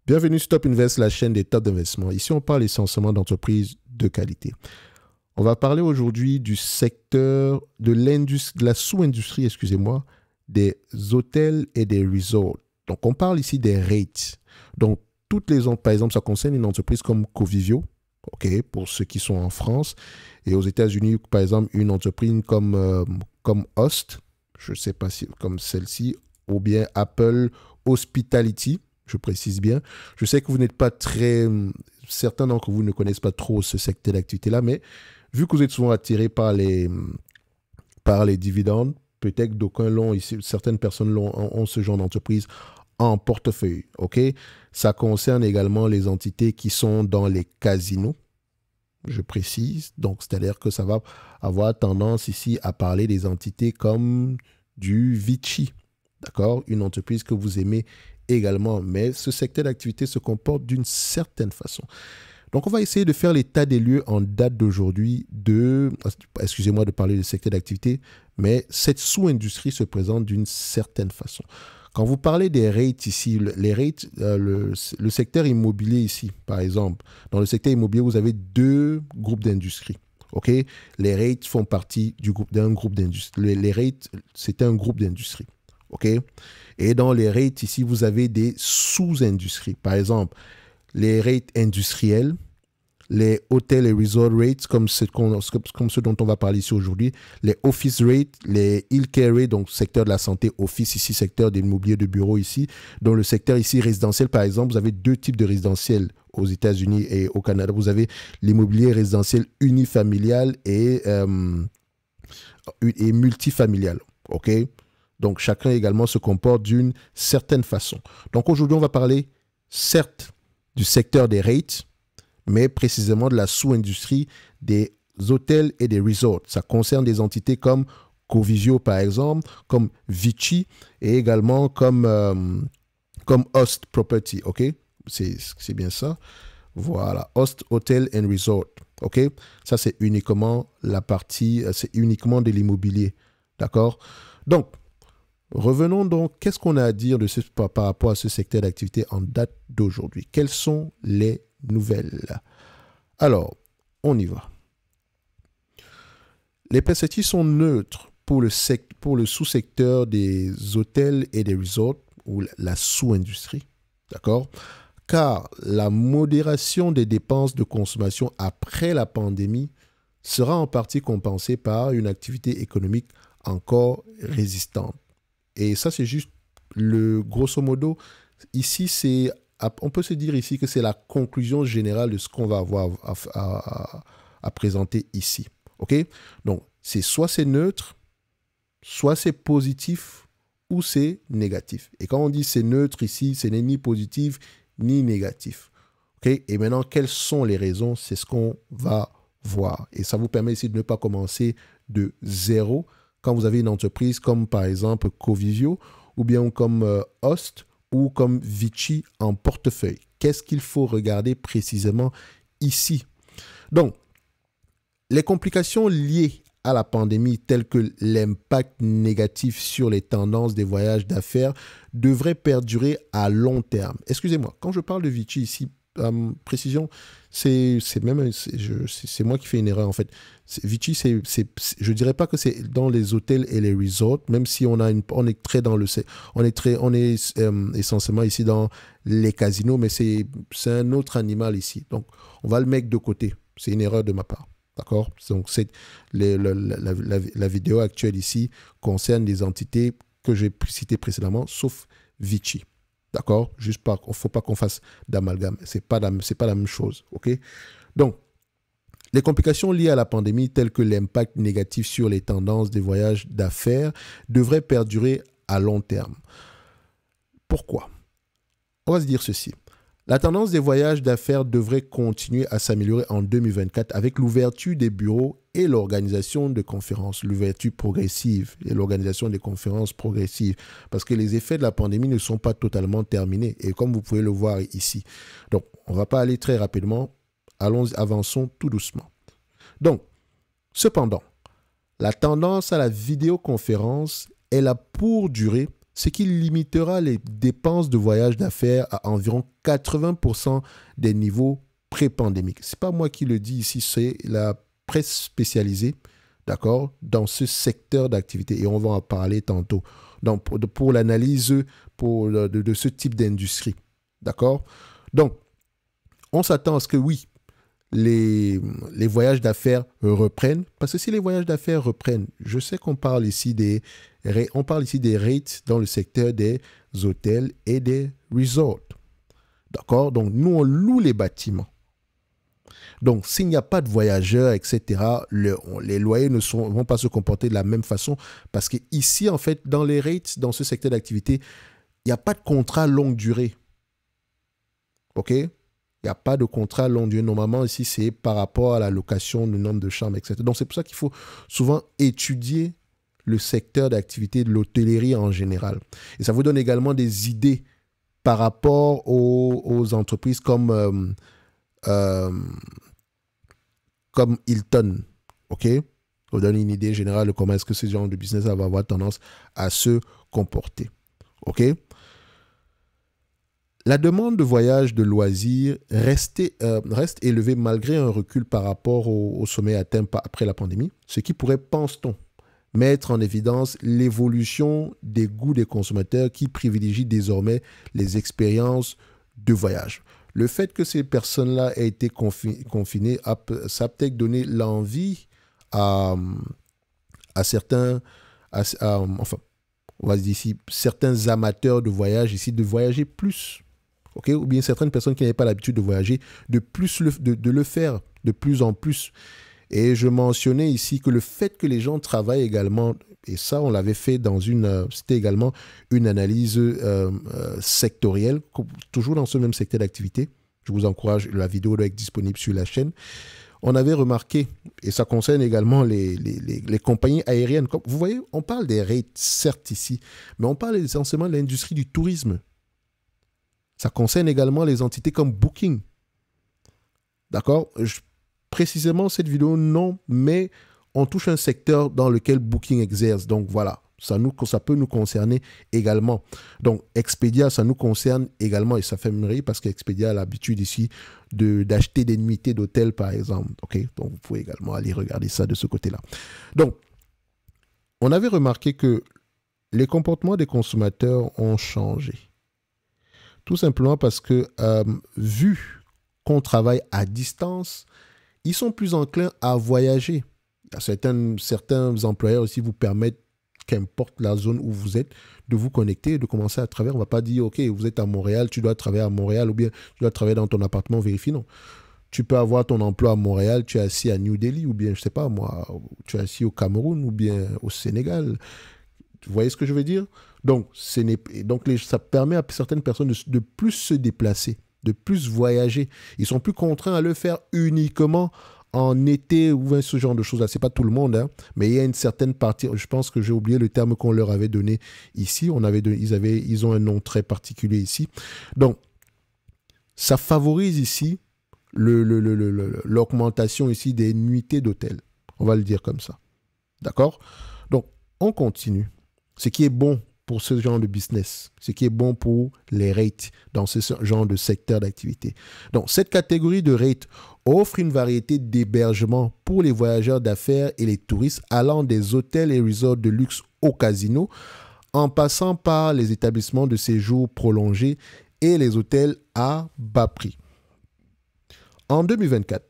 Bienvenue sur Top Invest, la chaîne des top d'investissement. Ici, on parle essentiellement d'entreprises de qualité. On va parler aujourd'hui du secteur de la sous-industrie, excusez-moi, des hôtels et des resorts. Donc, on parle ici des rates. Donc, par exemple, ça concerne une entreprise comme Covivio, ok, pour ceux qui sont en France, et aux États-Unis, par exemple, une entreprise comme Host, je ne sais pas si comme celle-ci, ou bien Apple Hospitality. Je précise bien. Je sais que vous n'êtes pas certains d'entre vous ne connaissent pas trop ce secteur d'activité-là, mais vu que vous êtes souvent attirés par les dividendes, peut-être d'aucuns l'ont ici, certaines personnes ont ce genre d'entreprise en portefeuille. Ok, ça concerne également les entités qui sont dans les casinos. Je précise. Donc, c'est-à-dire que ça va avoir tendance ici à parler des entités comme du Vici. D'accord? Une entreprise que vous aimez également, mais ce secteur d'activité se comporte d'une certaine façon. Donc, on va essayer de faire l'état des lieux en date d'aujourd'hui excusez-moi de parler de secteur d'activité, mais cette sous-industrie se présente d'une certaine façon. Quand vous parlez des rates ici, les rates, le secteur immobilier ici, par exemple, dans le secteur immobilier, vous avez deux groupes d'industries. OK? Les rates font partie d'un groupe d'industrie. Les rates, c'est un groupe d'industrie. OK? Et dans les rates, ici, vous avez des sous-industries. Par exemple, les rates industriels, les hôtels et resort rates, comme ceux dont on va parler ici aujourd'hui, les office rates, les healthcare rates, donc secteur de la santé, office ici, secteur de l'immobilier de bureau ici. Dans le secteur ici résidentiel, par exemple, vous avez deux types de résidentiels aux États-Unis et au Canada. Vous avez l'immobilier résidentiel unifamilial et multifamilial. OK? Donc, chacun également se comporte d'une certaine façon. Donc, aujourd'hui, on va parler, certes, du secteur des rates, mais précisément de la sous-industrie des hôtels et des resorts. Ça concerne des entités comme Covivio, par exemple, comme Vici et également comme Host Property. OK? C'est bien ça. Voilà. Host Hotel and Resort. OK? Ça, c'est uniquement c'est uniquement de l'immobilier. D'accord? Donc, revenons donc, qu'est-ce qu'on a à dire par rapport à ce secteur d'activité en date d'aujourd'hui? Quelles sont les nouvelles? Alors, on y va. Les perspectives sont neutres pour le sous-secteur des hôtels et des resorts, ou la sous-industrie, d'accord? Car la modération des dépenses de consommation après la pandémie sera en partie compensée par une activité économique encore résistante. Et ça, c'est juste grosso modo, ici, on peut se dire ici que c'est la conclusion générale de ce qu'on va avoir à présenter ici. OK? Donc, soit c'est neutre, soit c'est positif, ou c'est négatif. Et quand on dit c'est neutre ici, ce n'est ni positif, ni négatif. OK? Et maintenant, quelles sont les raisons? C'est ce qu'on va voir. Et ça vous permet ici de ne pas commencer de zéro, quand vous avez une entreprise comme par exemple Covivio ou bien comme Host ou comme Vici en portefeuille. Qu'est-ce qu'il faut regarder précisément ici? Donc, les complications liées à la pandémie telles que l'impact négatif sur les tendances des voyages d'affaires devraient perdurer à long terme. Excusez-moi, quand je parle de Vici ici, précision, c'est moi qui fais une erreur en fait. Vici, je dirais pas que c'est dans les hôtels et les resorts, même si on est très dans on est essentiellement ici dans les casinos, mais c'est un autre animal ici. Donc, on va le mettre de côté. C'est une erreur de ma part. D'accord? Donc, la vidéo actuelle ici concerne des entités que j'ai citées précédemment, sauf Vici. D'accord? Il ne faut pas qu'on fasse d'amalgame. Ce n'est pas la même chose. OK? Donc, les complications liées à la pandémie, telles que l'impact négatif sur les tendances des voyages d'affaires, devraient perdurer à long terme. Pourquoi? On va se dire ceci. La tendance des voyages d'affaires devrait continuer à s'améliorer en 2024 avec l'ouverture des bureaux et l'organisation de conférences, l'ouverture progressive et l'organisation des conférences progressives, parce que les effets de la pandémie ne sont pas totalement terminés, et comme vous pouvez le voir ici. Donc, on ne va pas aller très rapidement, avançons tout doucement. Donc, cependant, la tendance à la vidéoconférence est là pour durer ce qui limitera les dépenses de voyage d'affaires à environ 80% des niveaux pré-pandémiques. Ce n'est pas moi qui le dis ici, c'est la presse spécialisée, d'accord, dans ce secteur d'activité. Et on va en parler tantôt. Donc, pour l'analyse de ce type d'industrie, d'accord. Donc, on s'attend à ce que oui, les voyages d'affaires reprennent. Parce que si les voyages d'affaires reprennent, je sais qu'on parle ici on parle ici des rates dans le secteur des hôtels et des resorts. D'accord? Donc, nous, on loue les bâtiments. Donc, s'il n'y a pas de voyageurs, etc., les loyers ne vont pas se comporter de la même façon. Parce qu'ici, en fait, dans les rates, dans ce secteur d'activité, il n'y a pas de contrat longue durée. OK? Il n'y a pas de contrat longue durée. Normalement, ici, c'est par rapport à la location, le nombre de chambres, etc. Donc, c'est pour ça qu'il faut souvent étudier le secteur d'activité de l'hôtellerie en général. Et ça vous donne également des idées par rapport aux entreprises comme Hilton. OK? Ça vous donne une idée générale de comment est-ce que ce genre de business va avoir tendance à se comporter. OK? La demande de voyage de loisirs reste élevée malgré un recul par rapport au sommet atteint après la pandémie, ce qui pourrait, pense-t-on, mettre en évidence l'évolution des goûts des consommateurs qui privilégient désormais les expériences de voyage. Le fait que ces personnes-là aient été confinées, ça a peut-être donné l'envie à certains, enfin, on va dire ici, certains amateurs de voyage ici, de voyager plus. Okay? Ou bien certaines personnes qui n'avaient pas l'habitude de voyager, de le faire de plus en plus. Et je mentionnais ici que le fait que les gens travaillent également, et ça on l'avait fait c'était également une analyse sectorielle, toujours dans ce même secteur d'activité. Je vous encourage, la vidéo doit être disponible sur la chaîne. On avait remarqué, et ça concerne également les compagnies aériennes. Comme vous voyez, on parle des rates, certes ici, mais on parle essentiellement de l'industrie du tourisme. Ça concerne également les entités comme Booking. D'accord? Précisément, cette vidéo, non, mais on touche un secteur dans lequel Booking exerce. Donc voilà, ça peut nous concerner également. Donc Expedia, ça nous concerne également et ça fait me rire parce qu'Expedia a l'habitude ici d'acheter des nuitées d'hôtel, par exemple. Okay? Donc vous pouvez également aller regarder ça de ce côté-là. Donc, on avait remarqué que les comportements des consommateurs ont changé. Tout simplement parce que, vu qu'on travaille à distance, ils sont plus enclins à voyager. Certains employeurs aussi vous permettent, qu'importe la zone où vous êtes, de vous connecter et de commencer à travailler. On ne va pas dire, OK, vous êtes à Montréal, tu dois travailler à Montréal ou bien tu dois travailler dans ton appartement, vérifie. Non. Tu peux avoir ton emploi à Montréal, tu es assis à New Delhi ou bien, je ne sais pas moi, tu es assis au Cameroun ou bien au Sénégal. Vous voyez ce que je veux dire? Donc, ça permet à certaines personnes de plus se déplacer, de plus voyager. Ils sont plus contraints à le faire uniquement en été ou ce genre de choses-là. Ce n'est pas tout le monde, hein, mais il y a une certaine partie. Je pense que j'ai oublié le terme qu'on leur avait donné ici. Ils ont un nom très particulier ici. Donc, ça favorise ici l'augmentation ici des nuitées d'hôtel. On va le dire comme ça. D'accord? Donc, on continue. Ce qui est bon pour ce genre de business, ce qui est bon pour les rates dans ce genre de secteur d'activité. Donc, cette catégorie de rates offre une variété d'hébergements pour les voyageurs d'affaires et les touristes allant des hôtels et resorts de luxe au casino, en passant par les établissements de séjour prolongés et les hôtels à bas prix. En 2024,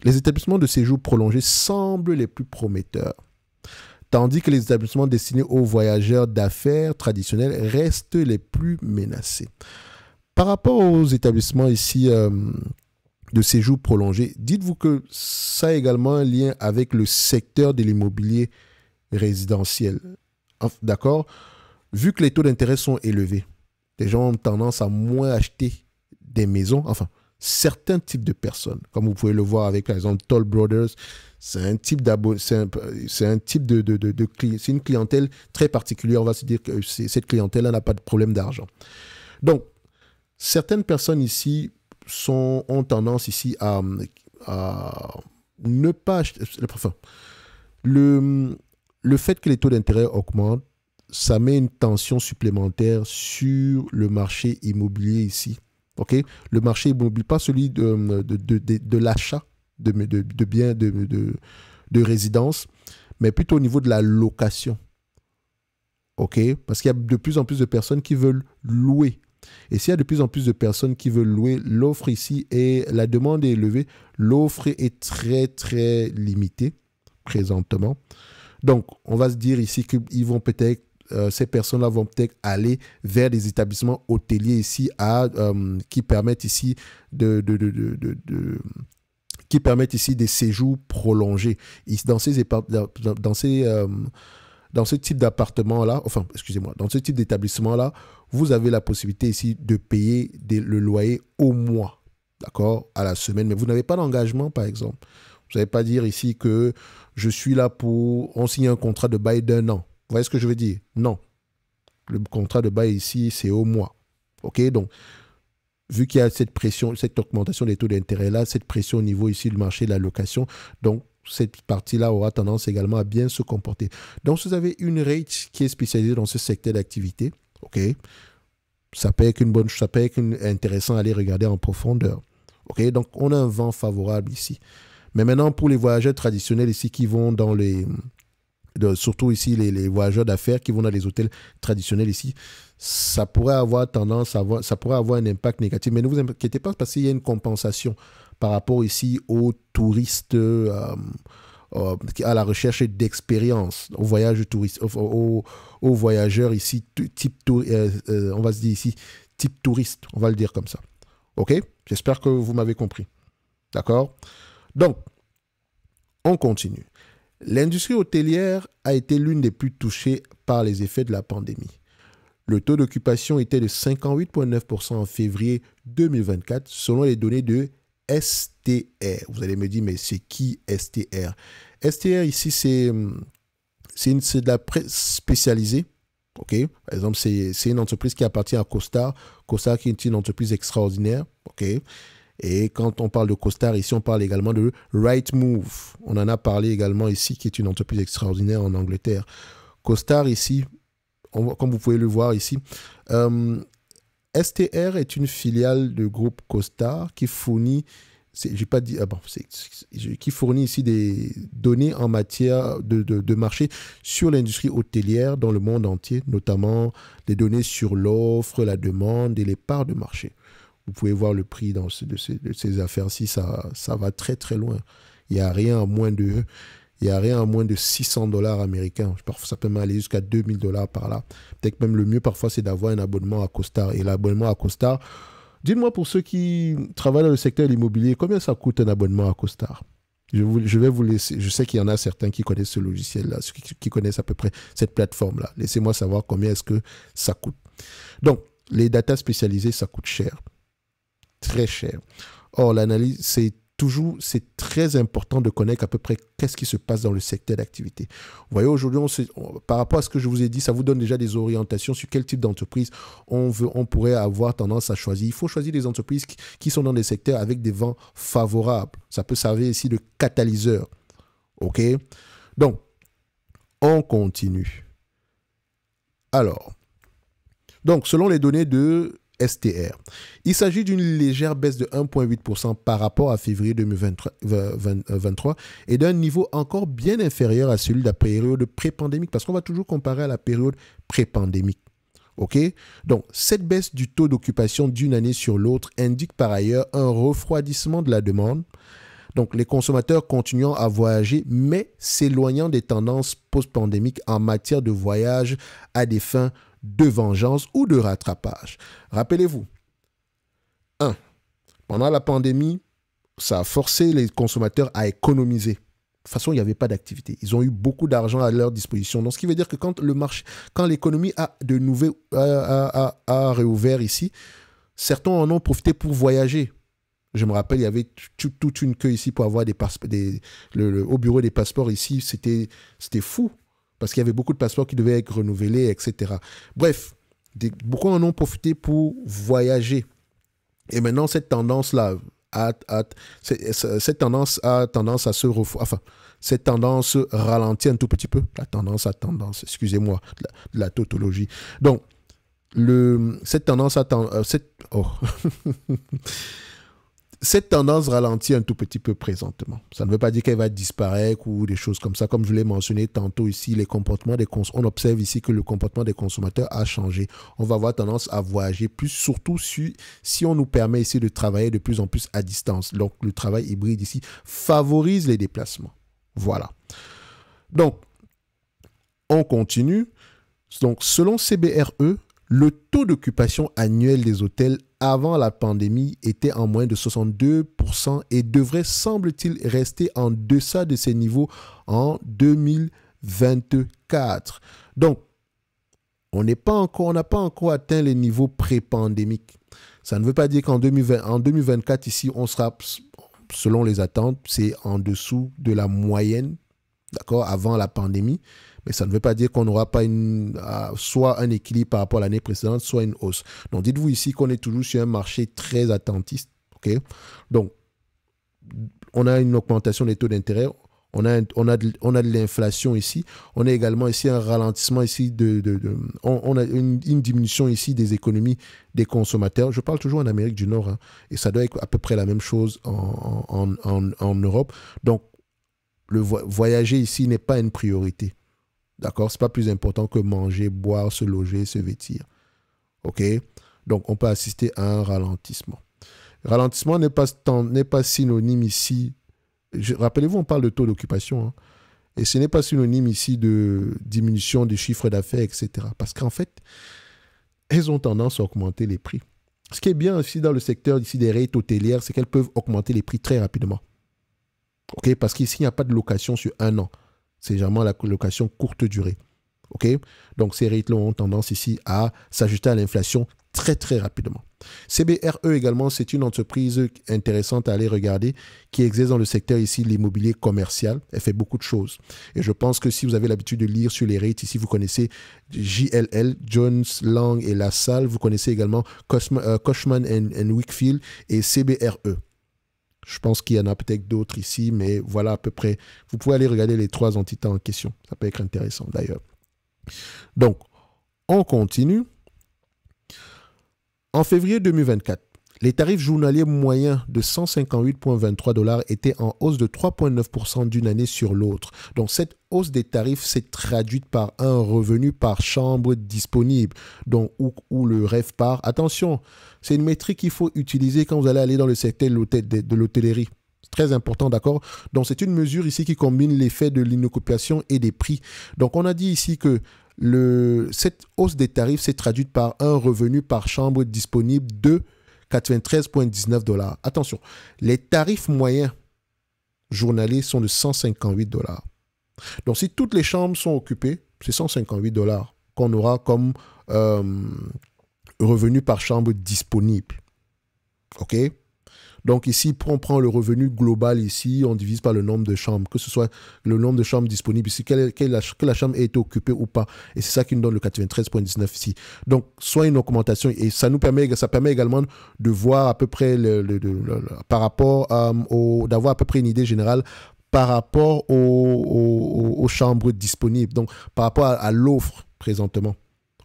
les établissements de séjour prolongés semblent les plus prometteurs, tandis que les établissements destinés aux voyageurs d'affaires traditionnels restent les plus menacés. Par rapport aux établissements ici de séjour prolongé, dites-vous que ça a également un lien avec le secteur de l'immobilier résidentiel. D'accord? Vu que les taux d'intérêt sont élevés, les gens ont tendance à moins acheter des maisons, enfin, certains types de personnes, comme vous pouvez le voir avec, par exemple, Toll Brothers. C'est un type c'est une clientèle très particulière. On va se dire que cette clientèle-là n'a pas de problème d'argent. Donc, certaines personnes ici ont tendance ici à ne pas acheter. Enfin, le fait que les taux d'intérêt augmentent, ça met une tension supplémentaire sur le marché immobilier ici. OK? Le marché immobilier, pas celui de l'achat de biens de résidence, mais plutôt au niveau de la location. OK? Parce qu'il y a de plus en plus de personnes qui veulent louer. Et s'il y a de plus en plus de personnes qui veulent louer, l'offre ici est, la demande est élevée, l'offre est très, très limitée présentement. Donc, on va se dire ici qu'ils vont peut-être, ces personnes-là vont peut-être aller vers des établissements hôteliers ici qui permettent ici qui permettent ici des séjours prolongés. Dans ce type d'appartement-là, enfin, excusez-moi, dans ce type d'établissement-là, vous avez la possibilité ici de payer le loyer au mois, d'accord, à la semaine, mais vous n'avez pas d'engagement, par exemple. Vous n'allez pas dire ici que je suis là on signe un contrat de bail d'1 an. Vous voyez ce que je veux dire? Non. Le contrat de bail ici, c'est au mois. OK? Donc, vu qu'il y a cette pression, cette augmentation des taux d'intérêt là, cette pression au niveau ici du marché de la location, donc cette partie-là aura tendance également à bien se comporter. Donc, vous avez une rate qui est spécialisée dans ce secteur d'activité. OK? Ça peut être intéressant à aller regarder en profondeur. OK? Donc, on a un vent favorable ici. Mais maintenant, pour les voyageurs traditionnels ici qui vont dans surtout ici les voyageurs d'affaires qui vont dans les hôtels traditionnels ici, ça pourrait avoir un impact négatif. Mais ne vous inquiétez pas parce qu'il y a une compensation par rapport ici aux touristes à la recherche d'expérience, aux voyageurs ici, on va se dire ici, type touriste, on va le dire comme ça. OK? J'espère que vous m'avez compris. D'accord? Donc, on continue. L'industrie hôtelière a été l'une des plus touchées par les effets de la pandémie. Le taux d'occupation était de 58,9% en février 2024, selon les données de STR. Vous allez me dire, mais c'est qui STR? STR, ici, c'est de la presse spécialisée. OK? Par exemple, c'est une entreprise qui appartient à CoStar. CoStar qui est une entreprise extraordinaire. OK? Et quand on parle de CoStar, ici, on parle également de Rightmove. On en a parlé également ici, qui est une entreprise extraordinaire en Angleterre. CoStar, ici, comme vous pouvez le voir ici, STR est une filiale du groupe CoStar qui fournit, qui fournit ici des données en matière de marché sur l'industrie hôtelière dans le monde entier, notamment des données sur l'offre, la demande et les parts de marché. Vous pouvez voir le prix de ces affaires-ci, ça va très très loin. Il n'y a rien à moins de 600 $ américains. Parfois, ça peut même aller jusqu'à 2000 $ par là. Peut-être même le mieux parfois, c'est d'avoir un abonnement à CoStar. Et l'abonnement à CoStar, dites-moi pour ceux qui travaillent dans le secteur de l'immobilier, combien ça coûte un abonnement à CoStar? Je vais vous laisser. Je sais qu'il y en a certains qui connaissent ce logiciel-là, ceux qui connaissent à peu près cette plateforme-là. Laissez-moi savoir combien est-ce que ça coûte. Donc, les datas spécialisées, ça coûte cher. Très cher. Or, l'analyse, c'est très important de connaître à peu près qu'est-ce qui se passe dans le secteur d'activité. Vous voyez, aujourd'hui, par rapport à ce que je vous ai dit, ça vous donne déjà des orientations sur quel type d'entreprise on pourrait avoir tendance à choisir. Il faut choisir des entreprises qui sont dans des secteurs avec des vents favorables. Ça peut servir ici de catalyseur. OK? Donc, on continue. Alors, donc, selon les données de STR. Il s'agit d'une légère baisse de 1,8% par rapport à février 2023 et d'un niveau encore bien inférieur à celui de la période pré-pandémique, parce qu'on va toujours comparer à la période pré-pandémique. OK? Donc, cette baisse du taux d'occupation d'une année sur l'autre indique par ailleurs un refroidissement de la demande. Donc, les consommateurs continuant à voyager, mais s'éloignant des tendances post-pandémiques en matière de voyage à des fins de vengeance ou de rattrapage. Rappelez-vous, 1. Pendant la pandémie, ça a forcé les consommateurs à économiser. De toute façon, il n'y avait pas d'activité. Ils ont eu beaucoup d'argent à leur disposition. Donc, ce qui veut dire que quand l'économie a réouvert ici, certains en ont profité pour voyager. Je me rappelle, il y avait toute une queue ici pour avoir des passeports. Au bureau des passeports ici, c'était fou. Parce qu'il y avait beaucoup de passeports qui devaient être renouvelés, etc. Bref, beaucoup en ont profité pour voyager. Et maintenant, cette tendance a tendance à se refroidir. Enfin, cette tendance ralentit un tout petit peu. La tendance à tendance, excusez-moi, de la tautologie. Donc, cette tendance à cette tendance ralentit un tout petit peu présentement. Ça ne veut pas dire qu'elle va disparaître ou des choses comme ça. Comme je l'ai mentionné tantôt ici, les comportements on observe ici que le comportement des consommateurs a changé. On va avoir tendance à voyager plus, surtout si on nous permet ici de travailler de plus en plus à distance. Donc, le travail hybride ici favorise les déplacements. Voilà. Donc, on continue. Donc, selon CBRE, le taux d'occupation annuel des hôtels avant la pandémie était en moins de 62% et devrait, semble-t-il, rester en deçà de ces niveaux en 2024. Donc, on n'a pas encore atteint les niveaux pré-pandémiques. Ça ne veut pas dire qu'en 2024, ici, on sera, selon les attentes, c'est en dessous de la moyenne, d'accord, avant la pandémie. Mais ça ne veut pas dire qu'on n'aura pas soit un équilibre par rapport à l'année précédente, soit une hausse. Donc, dites-vous ici qu'on est toujours sur un marché très attentiste. Okay? Donc, on a une augmentation des taux d'intérêt. On a de l'inflation ici. On a également ici un ralentissement ici on a une diminution ici des économies des consommateurs. Je parle toujours en Amérique du Nord, hein, et ça doit être à peu près la même chose en Europe. Donc, voyager ici n'est pas une priorité. D'accord? Ce n'est pas plus important que manger, boire, se loger, se vêtir. OK? Donc, on peut assister à un ralentissement. Ralentissement n'est pas synonyme ici. Rappelez-vous, on parle de taux d'occupation. Hein, et ce n'est pas synonyme ici de diminution des chiffres d'affaires, etc. Parce qu'en fait, elles ont tendance à augmenter les prix. Ce qui est bien aussi dans le secteur ici des rates hôtelières, c'est qu'elles peuvent augmenter les prix très rapidement. OK? Parce qu'ici, il n'y a pas de location sur un an. C'est généralement la location courte durée. OK? Donc, ces rates-là ont tendance ici à s'ajuster à l'inflation très, très rapidement. CBRE également, c'est une entreprise intéressante à aller regarder qui exerce dans le secteur ici, l'immobilier commercial. Elle fait beaucoup de choses. Et je pense que si vous avez l'habitude de lire sur les rates, ici, vous connaissez JLL, Jones, Lang et LaSalle. Vous connaissez également Cushman & Wakefield et CBRE. Je pense qu'il y en a peut-être d'autres ici, mais voilà à peu près. Vous pouvez aller regarder les 3 entités en question. Ça peut être intéressant d'ailleurs. Donc, on continue. En février 2024, les tarifs journaliers moyens de 158,23 $ étaient en hausse de 3,9% d'une année sur l'autre. Donc, cette hausse des tarifs s'est traduite par un revenu par chambre disponible, donc où le RevPAR. Attention, c'est une métrique qu'il faut utiliser quand vous allez aller dans le secteur de l'hôtellerie. C'est très important, d'accord? Donc, c'est une mesure ici qui combine l'effet de l'inoccupation et des prix. Donc, on a dit ici que cette hausse des tarifs s'est traduite par un revenu par chambre disponible de 93,19 $. Attention, les tarifs moyens journaliers sont de 158 $. Donc, si toutes les chambres sont occupées, c'est 158 $ qu'on aura comme revenu par chambre disponible. OK? Donc, ici, on prend le revenu global ici, on divise par le nombre de chambres, que ce soit le nombre de chambres disponibles ici, que la chambre ait été occupée ou pas. Et c'est ça qui nous donne le 93,19 ici. Donc, soit une augmentation, et ça permet également de voir à peu près, par rapport d'avoir à peu près une idée générale par rapport aux chambres disponibles, donc par rapport à l'offre présentement.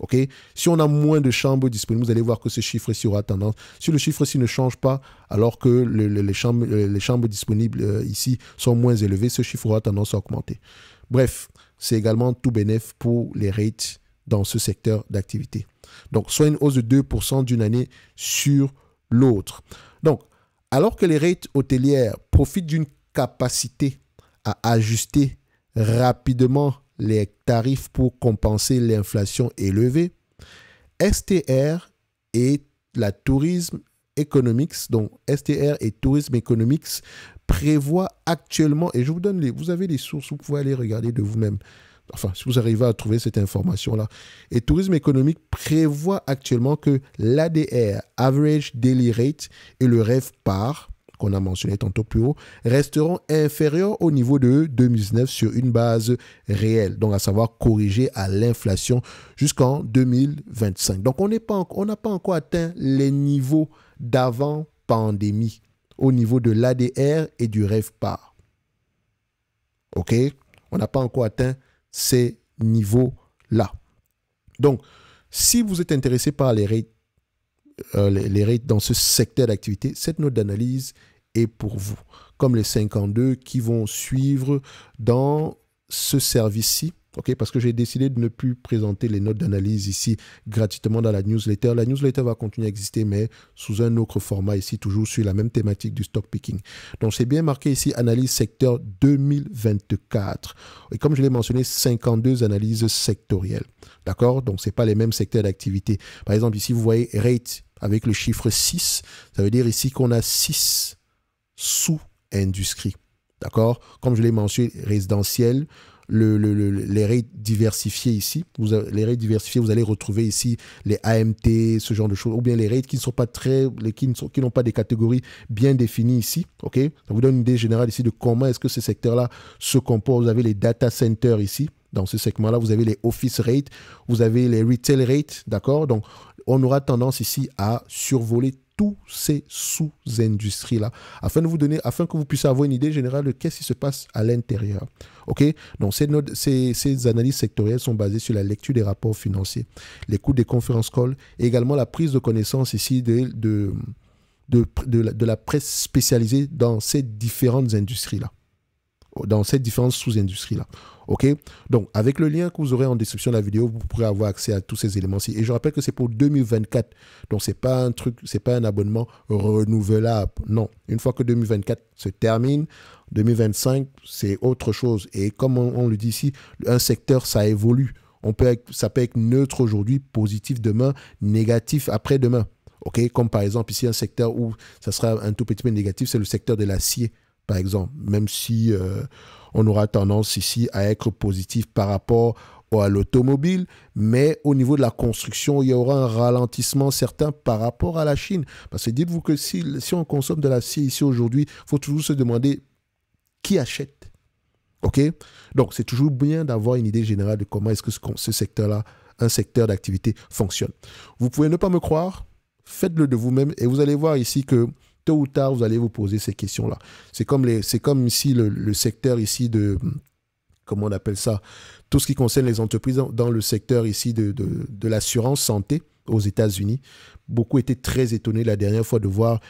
Okay? Si on a moins de chambres disponibles, vous allez voir que ce chiffre-ci aura tendance. Si le chiffre-ci ne change pas, alors que les chambres disponibles ici sont moins élevées, ce chiffre aura tendance à augmenter. Bref, c'est également tout bénéf pour les rates dans ce secteur d'activité. Donc, soit une hausse de 2% d'une année sur l'autre. Donc, alors que les rates hôtelières profitent d'une capacité à ajuster rapidement les tarifs pour compenser l'inflation élevée, STR et la Tourism Economics, donc STR et Tourism Economics prévoient actuellement, et je vous donne vous avez les sources, vous pouvez aller regarder de vous-même, enfin, si vous arrivez à trouver cette information-là. Et Tourism Economics prévoit actuellement que l'ADR, Average Daily Rate, et le RevPAR, qu'on a mentionné tantôt plus haut, resteront inférieurs au niveau de 2019 sur une base réelle, donc à savoir corrigée à l'inflation jusqu'en 2025. Donc, on n'a pas encore atteint les niveaux d'avant pandémie au niveau de l'ADR et du RevPAR. OK? On n'a pas encore atteint ces niveaux-là. Donc, si vous êtes intéressé par les rates dans ce secteur d'activité, cette note d'analyse est pour vous. Comme les 52 qui vont suivre dans ce service-ci. OK, parce que j'ai décidé de ne plus présenter les notes d'analyse ici gratuitement dans la newsletter. La newsletter va continuer à exister, mais sous un autre format ici, toujours sur la même thématique du stock picking. Donc, c'est bien marqué ici, analyse secteur 2024. Et comme je l'ai mentionné, 52 analyses sectorielles. D'accord? Donc, ce n'est pas les mêmes secteurs d'activité. Par exemple, ici, vous voyez rate avec le chiffre 6. Ça veut dire ici qu'on a 6 sous-industries. D'accord? Comme je l'ai mentionné, résidentiel, les rates diversifiés ici, vous allez retrouver ici les AMT, ce genre de choses, ou bien les rates qui ne sont pas qui n'ont pas des catégories bien définies ici. Ok, ça vous donne une idée générale ici de comment est-ce que ce secteur-là se compose. Vous avez les data centers ici. Dans ce segment-là, vous avez les office rates, vous avez les retail rates, d'accord? Donc, on aura tendance ici à survoler tous ces sous-industries-là, afin que vous puissiez avoir une idée générale de qu'est-ce qui se passe à l'intérieur. OK? Donc, ces analyses sectorielles sont basées sur la lecture des rapports financiers, l'écoute des conférences calls et également la prise de connaissance ici de la presse spécialisée dans ces différentes industries-là, dans ces différentes sous-industries-là. OK? Donc, avec le lien que vous aurez en description de la vidéo, vous pourrez avoir accès à tous ces éléments-ci. Et je rappelle que c'est pour 2024. Donc, c'est pas un abonnement renouvelable. Non. Une fois que 2024 se termine, 2025, c'est autre chose. Et comme on le dit ici, un secteur, ça évolue. Ça peut être neutre aujourd'hui, positif demain, négatif après-demain. OK? Comme par exemple, ici, un secteur où ça sera un tout petit peu négatif, c'est le secteur de l'acier, par exemple. Même si on aura tendance ici à être positif par rapport à l'automobile, mais au niveau de la construction, il y aura un ralentissement certain par rapport à la Chine. Parce que dites-vous que si on consomme de l'acier ici aujourd'hui, il faut toujours se demander qui achète. OK? Donc, c'est toujours bien d'avoir une idée générale de comment est-ce que ce secteur-là, un secteur d'activité, fonctionne. Vous pouvez ne pas me croire, faites-le de vous-même et vous allez voir ici que tôt ou tard, vous allez vous poser ces questions-là. C'est comme ici le secteur ici de, comment on appelle ça, tout ce qui concerne les entreprises dans le secteur ici de l'assurance santé aux États-Unis. Beaucoup étaient très étonnés la dernière fois de voir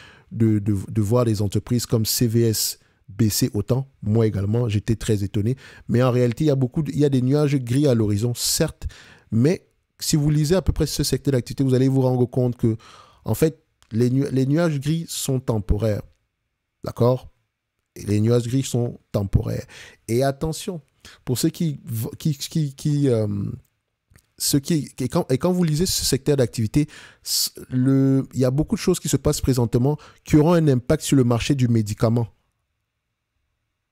des entreprises comme CVS baisser autant. Moi également, j'étais très étonné. Mais en réalité, il y a des nuages gris à l'horizon, certes, mais si vous lisez à peu près ce secteur d'activité, vous allez vous rendre compte que, en fait, les nuages gris sont temporaires. D'accord? Les nuages gris sont temporaires. Et attention, pour ceux quand vous lisez ce secteur d'activité, il y a beaucoup de choses qui se passent présentement qui auront un impact sur le marché du médicament.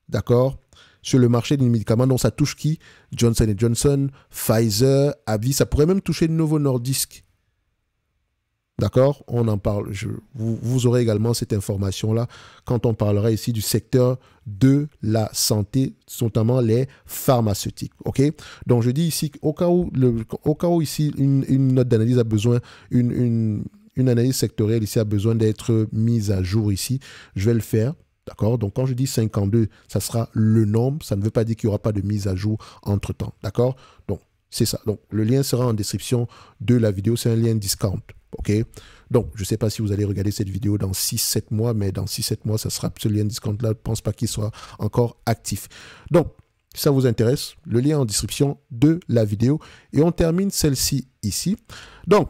D'accord? Sur le marché du médicament, donc ça touche qui? Johnson & Johnson, Pfizer, AbbVie, ça pourrait même toucher Novo Nordisk. D'accord? On en parle. Vous aurez également cette information-là quand on parlera ici du secteur de la santé, notamment les pharmaceutiques. OK? Donc, je dis ici, au cas où ici, une note d'analyse a besoin, une analyse sectorielle ici a besoin d'être mise à jour ici, je vais le faire. D'accord? Donc, quand je dis 52, ça sera le nombre. Ça ne veut pas dire qu'il n'y aura pas de mise à jour entre-temps. D'accord? Donc, c'est ça. Donc, le lien sera en description de la vidéo. C'est un lien discount. OK? Donc, je ne sais pas si vous allez regarder cette vidéo dans 6-7 mois, mais dans 6-7 mois, ça sera ce lien discount-là. Je ne pense pas qu'il soit encore actif. Donc, si ça vous intéresse, le lien en description de la vidéo. Et on termine celle-ci ici. Donc,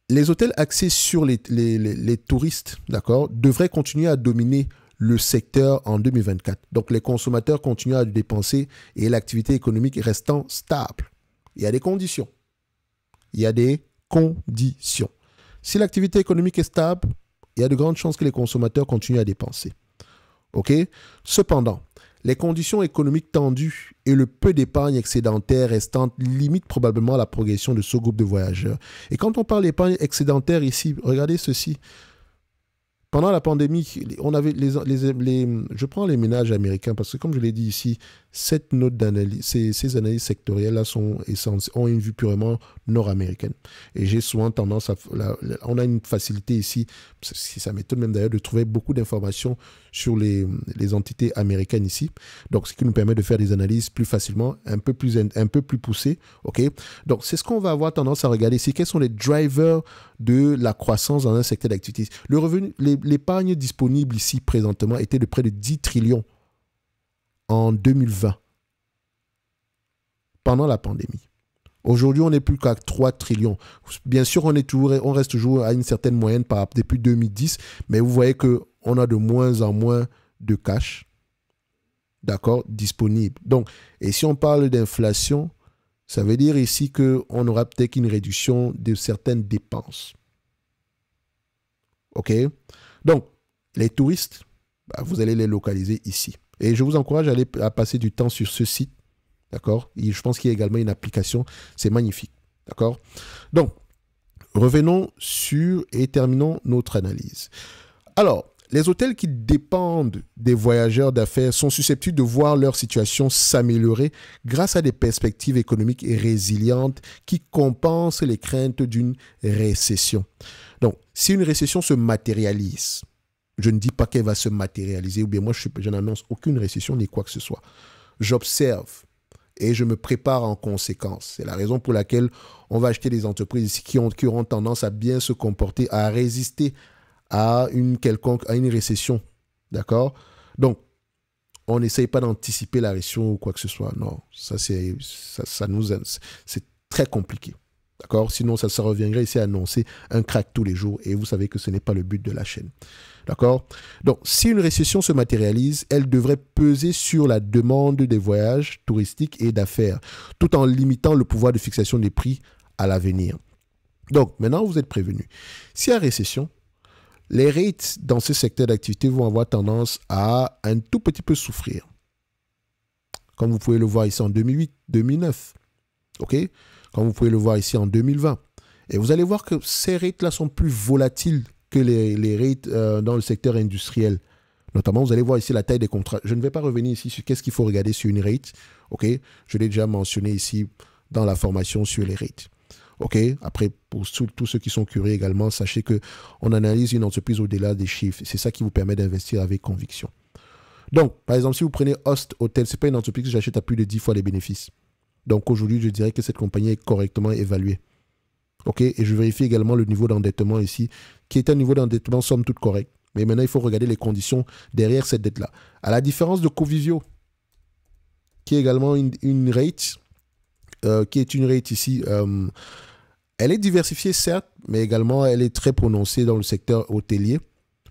les hôtels axés sur les touristes, d'accord, devraient continuer à dominer le secteur en 2024. Donc, les consommateurs continuent à dépenser et l'activité économique restant stable. Il y a des conditions. Si l'activité économique est stable, il y a de grandes chances que les consommateurs continuent à dépenser. OK? Cependant, les conditions économiques tendues et le peu d'épargne excédentaire restante limitent probablement la progression de ce groupe de voyageurs. Et quand on parle d'épargne excédentaire ici, regardez ceci. Pendant la pandémie, on avait je prends les ménages américains parce que, comme je l'ai dit ici, cette note d'analyse, ces analyses sectorielles-là ont une vue purement nord-américaine. Et j'ai souvent tendance on a une facilité ici, ça m'étonne même d'ailleurs de trouver beaucoup d'informations sur les entités américaines ici. Donc, ce qui nous permet de faire des analyses plus facilement, un peu plus poussées. OK? Donc, c'est ce qu'on va avoir tendance à regarder ici. Quels sont les drivers de la croissance dans un secteur d'activité? Le revenu, l'épargne disponible ici présentement était de près de 10 trillions en 2020, pendant la pandémie. Aujourd'hui, on n'est plus qu'à 3 trillions. Bien sûr, on reste toujours à une certaine moyenne depuis 2010, mais vous voyez qu'on a de moins en moins de cash, d'accord, disponible. Donc, et si on parle d'inflation, ça veut dire ici qu'on aura peut-être une réduction de certaines dépenses. OK? Donc, les touristes, vous allez les localiser ici. Et je vous encourage à passer du temps sur ce site. D'accord? Je pense qu'il y a également une application. C'est magnifique. D'accord? Donc, revenons et terminons notre analyse. Alors, les hôtels qui dépendent des voyageurs d'affaires sont susceptibles de voir leur situation s'améliorer grâce à des perspectives économiques résilientes qui compensent les craintes d'une récession. Donc, si une récession se matérialise, je ne dis pas qu'elle va se matérialiser, ou bien moi, je n'annonce aucune récession ni quoi que ce soit. J'observe et je me prépare en conséquence. C'est la raison pour laquelle on va acheter des entreprises ici qui auront tendance à bien se comporter, à résister à une récession. D'accord? Donc, on n'essaye pas d'anticiper la récession ou quoi que ce soit. Non, c'est très compliqué. D'accord? Sinon, ça reviendrait ici à annoncer un crack tous les jours et vous savez que ce n'est pas le but de la chaîne. D'accord? Donc, si une récession se matérialise, elle devrait peser sur la demande des voyages touristiques et d'affaires, tout en limitant le pouvoir de fixation des prix à l'avenir. Donc, maintenant, vous êtes prévenus. S'il y a récession, les rates dans ce secteur d'activité vont avoir tendance à un tout petit peu souffrir. Comme vous pouvez le voir ici en 2008, 2009. OK? Comme vous pouvez le voir ici en 2020. Et vous allez voir que ces rates-là sont plus volatiles que les rates dans le secteur industriel. Notamment, vous allez voir ici la taille des contrats. Je ne vais pas revenir ici sur qu'est-ce qu'il faut regarder sur une rate. OK? Je l'ai déjà mentionné ici dans la formation sur les rates. OK? Après, pour tous ceux qui sont curieux également, sachez qu'on analyse une entreprise au-delà des chiffres. C'est ça qui vous permet d'investir avec conviction. Donc, par exemple, si vous prenez Host Hotel, ce n'est pas une entreprise que j'achète à plus de 10 fois les bénéfices. Donc, aujourd'hui, je dirais que cette compagnie est correctement évaluée. OK? Et je vérifie également le niveau d'endettement ici, qui est un niveau d'endettement somme toute correct. Mais maintenant, il faut regarder les conditions derrière cette dette-là. À la différence de Covivio, qui est également une rate, qui est une rate ici, elle est diversifiée, certes, mais également, elle est très prononcée dans le secteur hôtelier.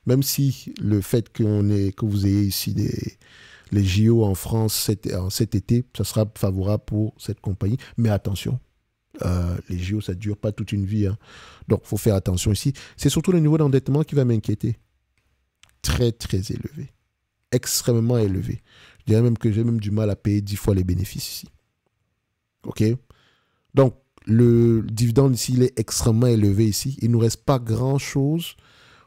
Même si le fait que vous ayez ici les JO en France cet été, ça sera favorable pour cette compagnie. Mais attention, les JO, ça ne dure pas toute une vie. Hein. Donc, il faut faire attention ici. C'est surtout le niveau d'endettement qui va m'inquiéter. Très, très élevé. Extrêmement élevé. Je dirais même que j'ai même du mal à payer 10 fois les bénéfices ici. OK? Donc, le dividende ici, il est extrêmement élevé ici. Il ne nous reste pas grand-chose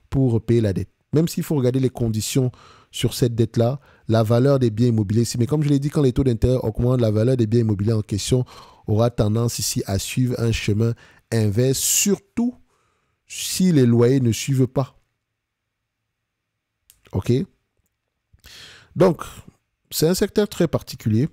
pour payer la dette. Même s'il faut regarder les conditions sur cette dette-là, la valeur des biens immobiliers ici. Mais comme je l'ai dit, quand les taux d'intérêt augmentent, la valeur des biens immobiliers en question aura tendance ici à suivre un chemin inverse, surtout si les loyers ne suivent pas. OK? Donc, c'est un secteur très particulier.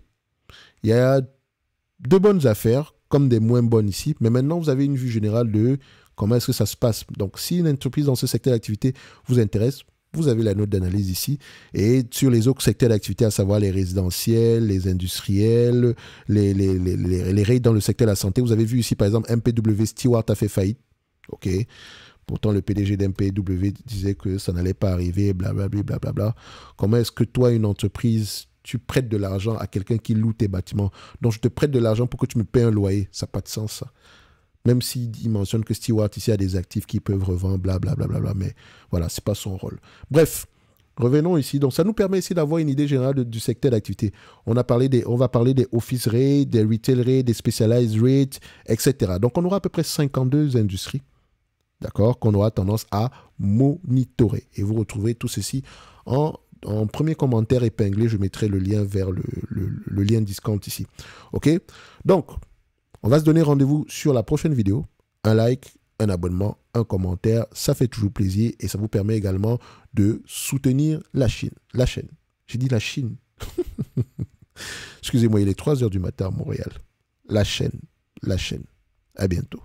Il y a de bonnes affaires, comme des moins bonnes ici. Mais maintenant, vous avez une vue générale de comment est-ce que ça se passe. Donc, si une entreprise dans ce secteur d'activité vous intéresse, vous avez la note d'analyse ici. Et sur les autres secteurs d'activité, à savoir les résidentiels, les industriels, les rates dans le secteur de la santé, vous avez vu ici, par exemple, MPW Stewart a fait faillite. OK. Pourtant, le PDG d'MPW disait que ça n'allait pas arriver, blablabla, blablabla. Comment est-ce que toi, une entreprise, tu prêtes de l'argent à quelqu'un qui loue tes bâtiments? Donc, je te prête de l'argent pour que tu me paies un loyer. Ça n'a pas de sens, ça. Même s'il mentionne que Stewart ici a des actifs qui peuvent revendre, blablabla, mais voilà, ce n'est pas son rôle. Bref, revenons ici. Donc, ça nous permet ici d'avoir une idée générale du secteur d'activité. On va parler des office rates, des retail rates, des specialized rates, etc. Donc, on aura à peu près 52 industries d'accord, qu'on aura tendance à monitorer. Et vous retrouverez tout ceci en premier commentaire épinglé. Je mettrai le lien vers le lien discount ici. OK? Donc, on va se donner rendez-vous sur la prochaine vidéo. Un like, un abonnement, un commentaire, ça fait toujours plaisir et ça vous permet également de soutenir la chaîne. J'ai dit la Chine. Excusez-moi, il est 3 h du matin à Montréal. La chaîne. À bientôt.